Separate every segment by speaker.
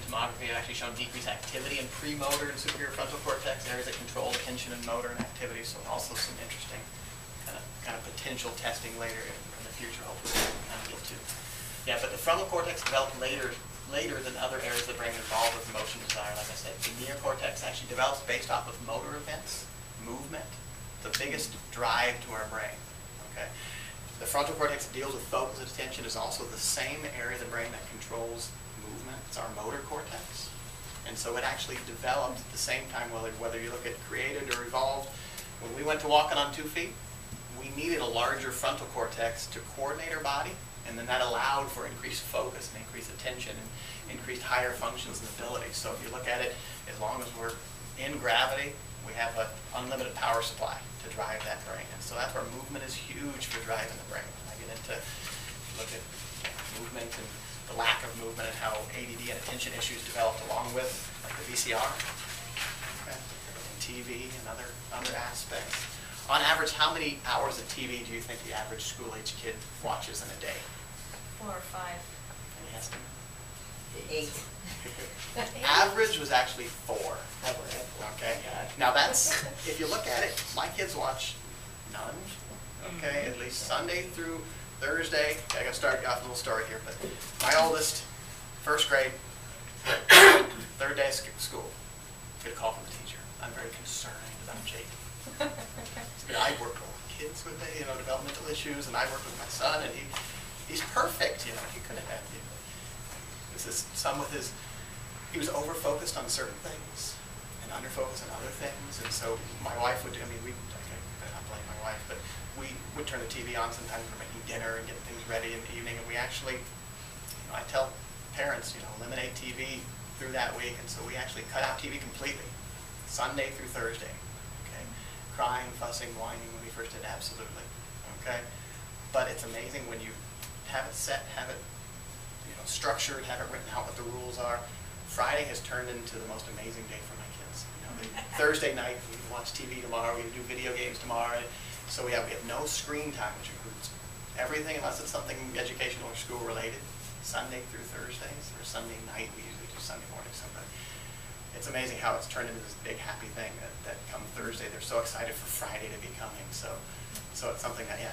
Speaker 1: tomography have actually shown decreased activity in premotor and superior frontal cortex, areas that control attention and motor and activity. So also some interesting kind of potential testing later in the future, hopefully we can kind of get to. Yeah, but the frontal cortex developed later than other areas of the brain involved with emotion desire. Like I said, the neocortex actually develops based off of motor events, movement, the biggest drive to our brain. Okay, the frontal cortex deals with focus and attention, is also the same area of the brain that controls movement. It's our motor cortex, and so it actually developed at the same time. Whether you look at created or evolved, when we went to walking on 2 feet, we needed a larger frontal cortex to coordinate our body. And then that allowed for increased focus and increased attention and increased higher functions and abilities. So if you look at it, as long as we're in gravity, we have an unlimited power supply to drive that brain. And so that's where movement is huge for driving the brain. I get into, look at movement and the lack of movement and how ADD and attention issues developed along with, like the VCR, okay, and TV and other aspects. On average, how many hours of TV do you think the average school-age kid watches in a day?
Speaker 2: 4 or 5.
Speaker 1: Any estimate?
Speaker 3: 8.
Speaker 1: Average was actually 4. Okay. Now that's, if you look at it, my kids watch none. Okay, at least Sunday through Thursday. Okay, I got to start off a little story here, but my oldest, first grade, third day of school, get a call from the teacher. I'm very concerned about Jake. I work with kids with developmental issues, and I work with my son, and he's perfect. He could have had this is some with his. He was over focused on certain things and under focused on other things, and so my wife would do. I mean, I not blame my wife, but we would turn the TV on sometimes. We're making dinner and getting things ready in the evening, and we actually, I tell parents, eliminate TV through that week, and so we actually cut out TV completely, Sunday through Thursday. Crying, fussing, whining when we first did, absolutely. Okay, but it's amazing when you have it set, have it structured, have it written out what the rules are. Friday has turned into the most amazing day for my kids. Thursday night we watch TV tomorrow, we do video games tomorrow, so we have no screen time, which includes everything unless it's something educational or school related. Sunday through Thursdays, or Sunday night, we usually do Sunday morning sometimes. It's amazing how it's turned into this big happy thing that come Thursday they're so excited for Friday to be coming. So it's something that, yeah,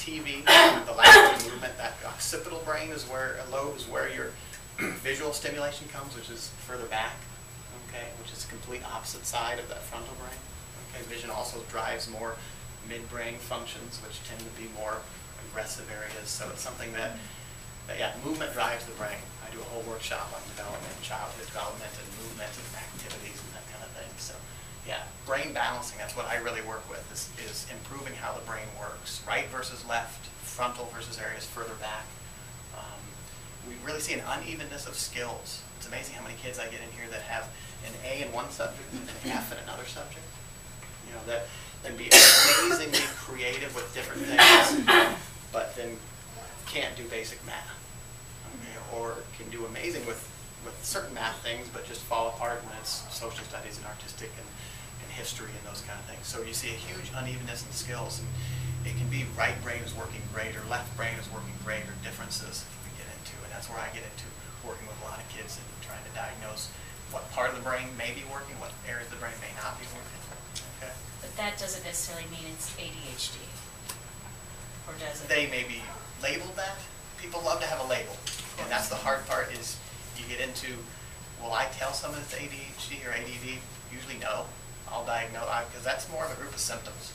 Speaker 1: TV, the lack of movement, that occipital brain is where lobe is where your visual stimulation comes, which is further back, okay, which is the complete opposite side of that frontal brain. Okay, vision also drives more midbrain functions, which tend to be more aggressive areas. So it's something that yeah, movement drives the brain. I do a whole workshop on development, childhood development, and movement and activities and that kind of thing. So, yeah, brain balancing, that's what I really work with, is improving how the brain works. Right versus left, frontal versus areas further back. We really see an unevenness of skills. It's amazing how many kids I get in here that have an A in one subject and an F in another subject. That then be amazingly creative with different things, but then can't do basic math, okay, or can do amazing with certain math things, but just fall apart when it's social studies and artistic and history and those kind of things. So you see a huge unevenness in skills, and it can be right brain is working great or left brain is working great, or differences we get into, and that's where I get into working with a lot of kids and trying to diagnose what part of the brain may be working, what areas of the brain may not be working. Okay.
Speaker 2: But that doesn't necessarily mean it's ADHD, or does it?
Speaker 1: They may be labeled that. People love to have a label, and that's the hard part. Is you get into, will I tell someone it's ADHD or ADD? Usually no. I'll diagnose, because that's more of a group of symptoms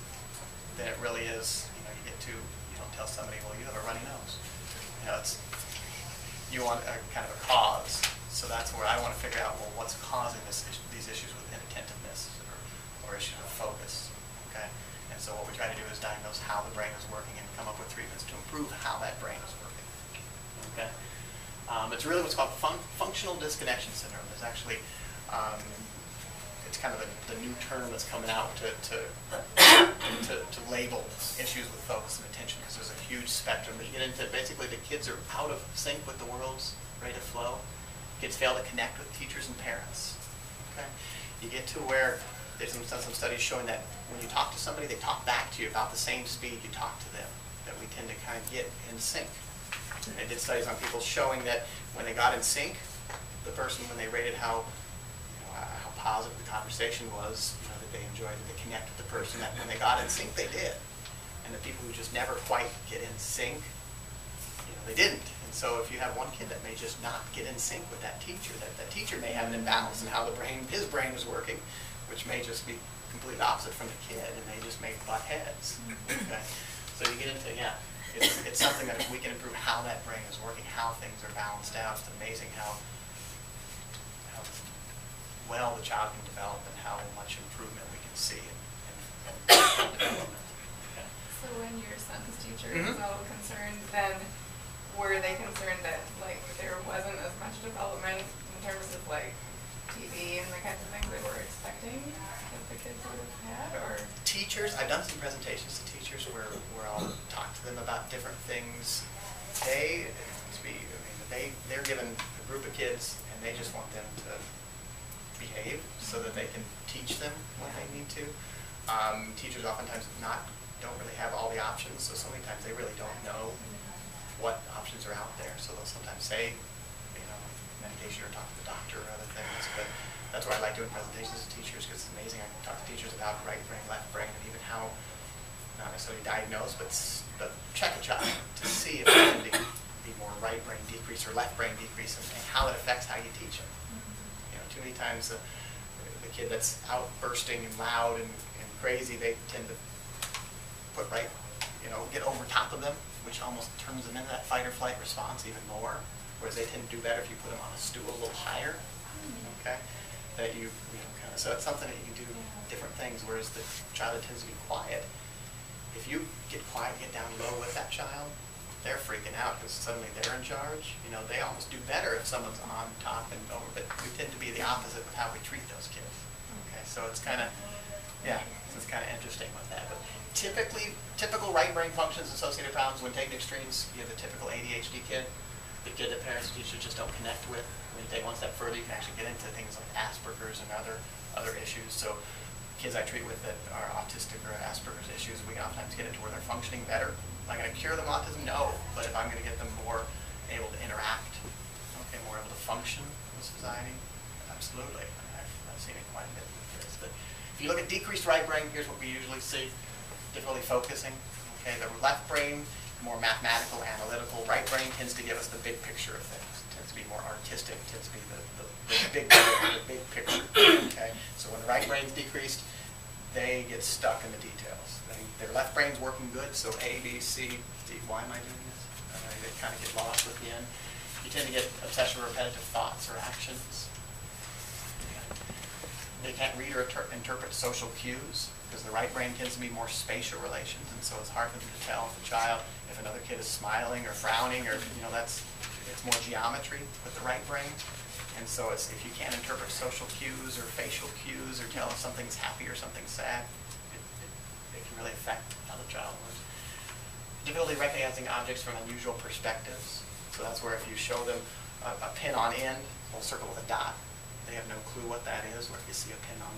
Speaker 1: than it really is. You get to, you don't tell somebody, well, you have a runny nose. You want a kind of a cause. So that's where I want to figure out, well, what's causing these issues with inattentiveness or issues of focus. Okay. And so what we try to do is diagnose how the brain is working and come up with treatments to improve how that brain is working. Okay, it's really what's called functional disconnection syndrome. There's actually, it's kind of the new term that's coming out to label issues with focus and attention, because there's a huge spectrum. You get into basically the kids are out of sync with the world's rate of flow. Kids fail to connect with teachers and parents. Okay, you get to where there's some studies showing that when you talk to somebody, they talk back to you about the same speed you talk to them, that we tend to kind of get in sync. And they did studies on people showing that when they got in sync, the person, when they rated how positive the conversation was, that they enjoyed, that they connected with the person, that when they got in sync, they did. And the people who just never quite get in sync, they didn't. And so if you have one kid that may just not get in sync with that teacher, that teacher may have an imbalance in how his brain is working, which may just be completely opposite from the kid, and they just may butt heads. Okay? So you get into, it's something that if we can improve how that brain is working, how things are balanced out, it's amazing how well the child can develop and how much improvement we can see in development. Okay.
Speaker 3: So when your son's teacher was all concerned, then were they concerned that there wasn't as much development in terms of TV and the kinds of things they were expecting that the kids would have had, or?
Speaker 1: Teachers, I've done some presentations to teachers where I'll talk to them about different things. They're given a group of kids and they just want them to behave so that they can teach them what they need to. Teachers oftentimes don't really have all the options, so sometimes they really don't know what options are out there. So they'll sometimes say, medication or talk to the doctor or other things. But that's why I like doing presentations to teachers, because it's amazing. I can talk to teachers about right brain, left brain, and even how, not necessarily diagnose, but check a child to see if they can be more right brain decrease or left brain decrease, and how it affects how you teach them. Too many times the kid that's outbursting and loud and crazy, they tend to get over top of them, which almost turns them into that fight or flight response even more. Whereas they tend to do better if you put them on a stool a little higher. Okay, so it's something that you can do different things. Whereas the child that tends to be quiet, if you get quiet, get down low with that child, they're freaking out because suddenly they're in charge. They almost do better if someone's on top and over, but we tend to be the opposite with how we treat those kids. Okay, so it's kind of, it's kind of interesting with that. But typical right brain functions, associated problems when taken to extremes, you have the typical ADHD kid, the kid that parents and teachers just don't connect with. When you take one step further, you can actually get into things like Asperger's and other issues. So kids I treat with that are autistic or Asperger's issues, we can oftentimes get into where they're functioning better. Am I going to cure them autism? No. But if I'm going to get them more able to interact, more able to function in society, absolutely. I've seen it quite a bit with kids. But if you look at decreased right brain, here's what we usually see. Difficulty focusing. Okay, the left brain, more mathematical, analytical. Right brain tends to give us the big picture of things. It tends to be more artistic. It tends to be the big picture. Okay, so when the right brain's decreased, they get stuck in the details. Their left brain's working good, so A, B, C, D. Why am I doing this? They kind of get lost with the end. You tend to get obsessive repetitive thoughts or actions. They can't read or interpret social cues because the right brain tends to be more spatial relations, and so it's hard for them to tell if another kid is smiling or frowning, or it's more geometry with the right brain. And so if you can't interpret social cues or facial cues or tell if something's happy or something's sad, it can really affect how the child learns. Difficulty recognizing objects from unusual perspectives. So that's where if you show them a pin on end, we'll circle with a dot. They have no clue what that is, or if you see a pin on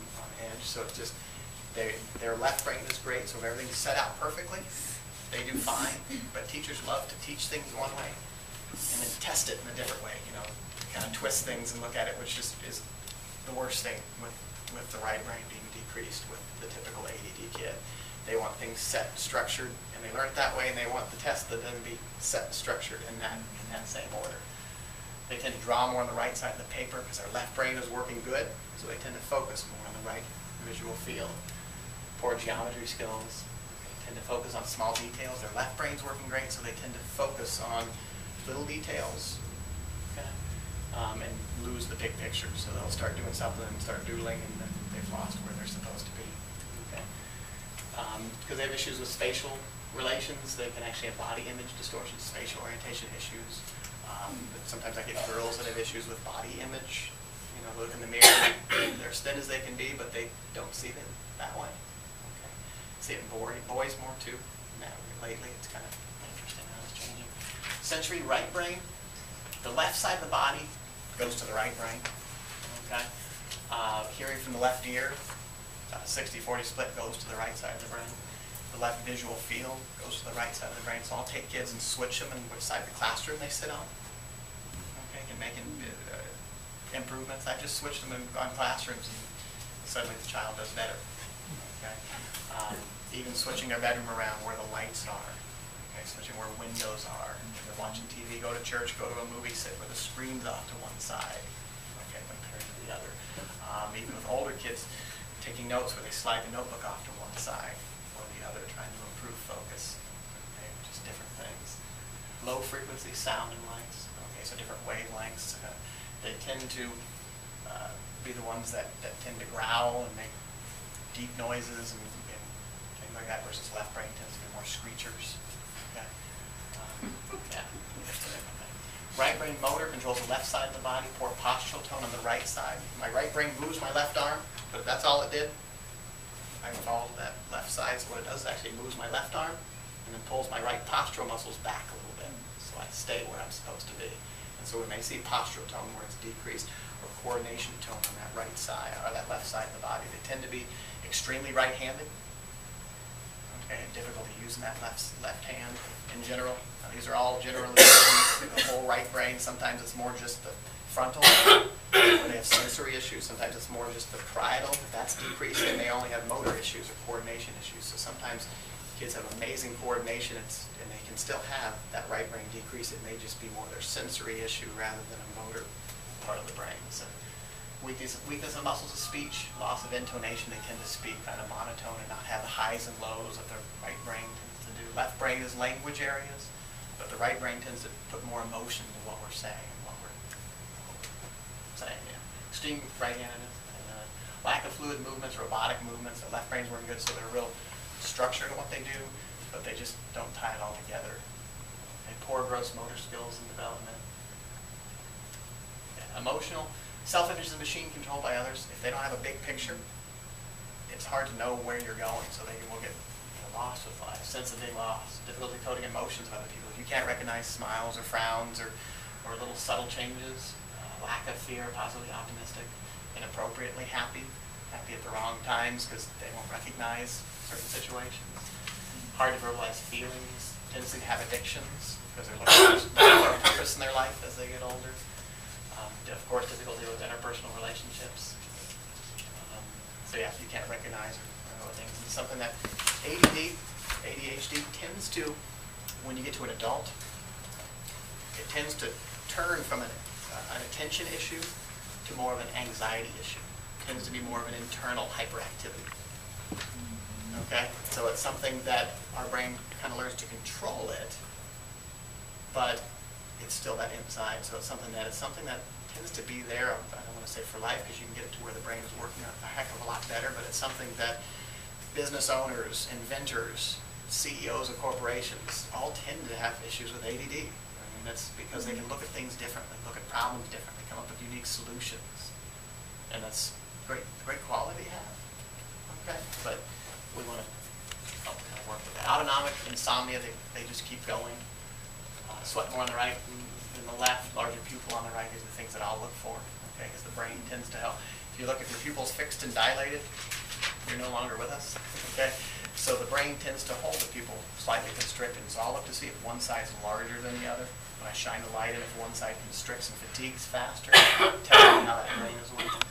Speaker 1: edge. So it's just, their left brain is great, so if everything's set out perfectly, they do fine. But teachers love to teach things one way and then test it in a different way, kind of twist things and look at it, which is the worst thing with the right brain being decreased with the typical ADD kid. They want things set, structured, and they learn it that way, and they want the test to then be set and structured in that same order. They tend to draw more on the right side of the paper because their left brain is working good, so they tend to focus more on the right visual field. Poor geometry skills. They tend to focus on small details. Their left brain's working great, so they tend to focus on little details, and lose the big picture. So they'll start doing something and start doodling, and then they've lost where they're supposed to be. Because they have issues with spatial relations, they can actually have body image distortions, spatial orientation issues. Sometimes I get girls that have issues with body image. Look in the mirror, they're as thin as they can be, but they don't see them that way. Okay. See it in boys more too. Lately, it's kind of interesting how it's changing. Sensory right brain, the left side of the body goes to the right brain. Okay. Hearing from the left ear, 60-40 split goes to the right side of the brain. The left visual field goes to the right side of the brain. So I'll take kids and switch them in which side of the classroom they sit on. Okay, and improvements. I just switched them on classrooms, and suddenly the child does better. Okay? Even switching their bedroom around where the lights are. Okay? Switching where windows are. If they're watching TV, go to church, go to a movie, sit where the screen's off to one side. Okay, compared to the other. Even with older kids, taking notes where they slide the notebook off to one side or the other, trying to improve focus. Okay, just different things. Low frequency sound and lights. Okay, so different wavelengths. They tend to be the ones that tend to growl and make deep noises and things like that, versus left brain tends to be more screechers. Okay. Yeah. Right brain motor controls the left side of the body, poor postural tone on the right side. My right brain moves my left arm, but if that's all it did, I followed that left side. So what it does is actually moves my left arm and then pulls my right postural muscles back a little bit, so I stay where I'm supposed to be. And so we may see postural tone where it's decreased, or coordination tone on that right side or that left side of the body. They tend to be extremely right-handed. Okay, difficulty using that left hand in general. Now, these are all generally the whole right brain. Sometimes it's more just the frontal, where they have sensory issues. Sometimes it's more just the parietal. If that's decreased, they may only have motor issues or coordination issues. So sometimes kids have amazing coordination, and they can still have that right brain decrease. It may just be more their sensory issue rather than a motor part of the brain. So weakness of muscles of speech, loss of intonation. They tend to speak kind of monotone and not have the highs and lows that their right brain tends to do. Left brain is language areas, but the right brain tends to put more emotion to what we're saying and what we're saying. Yeah. Extreme right-handedness, and lack of fluid movements, robotic movements. The left brain's working good, so they're real structured in what they do, but they just don't tie it all together. Okay. Poor gross motor skills and development. Yeah. Emotional. Self-image is a machine controlled by others. If they don't have a big picture, it's hard to know where you're going, so they will get lost with life. Sense of being lost. Difficulty coding emotions of other people. If you can't recognize smiles or frowns or little subtle changes, lack of fear, possibly optimistic, inappropriately happy at the wrong times because they won't recognize certain situations. Hard to verbalize feelings. Tendency to have addictions because they're looking for a purpose in their life as they get older. Of course, difficulty with interpersonal relationships. So yeah, if you can't recognize or know things, it's something that ADD, ADHD tends to, when you get to an adult, it tends to turn from an attention issue to more of an anxiety issue. It tends to be more of an internal hyperactivity. Okay, so it's something that our brain kind of learns to control it, but it's still that inside. So it's something that tends to be there. I don't want to say for life because you can get it to where the brain is working a heck of a lot better, but it's something that business owners, inventors, CEOs of corporations all tend to have issues with ADD. I mean, that's because they can look at things differently, look at problems differently, come up with unique solutions. And that's great quality to have. Okay, but we want to help kind of work with that. Autonomic insomnia, they just keep going. Sweat more on the right than the left, larger pupil on the right. These are the things that I'll look for, okay, because the brain tends to help. If you look, if your pupil's fixed and dilated, you're no longer with us, okay? So the brain tends to hold the pupil slightly constricted. So I'll look to see if one side's larger than the other. When I shine the light in, if one side constricts and fatigues faster, tell me how that brain is working.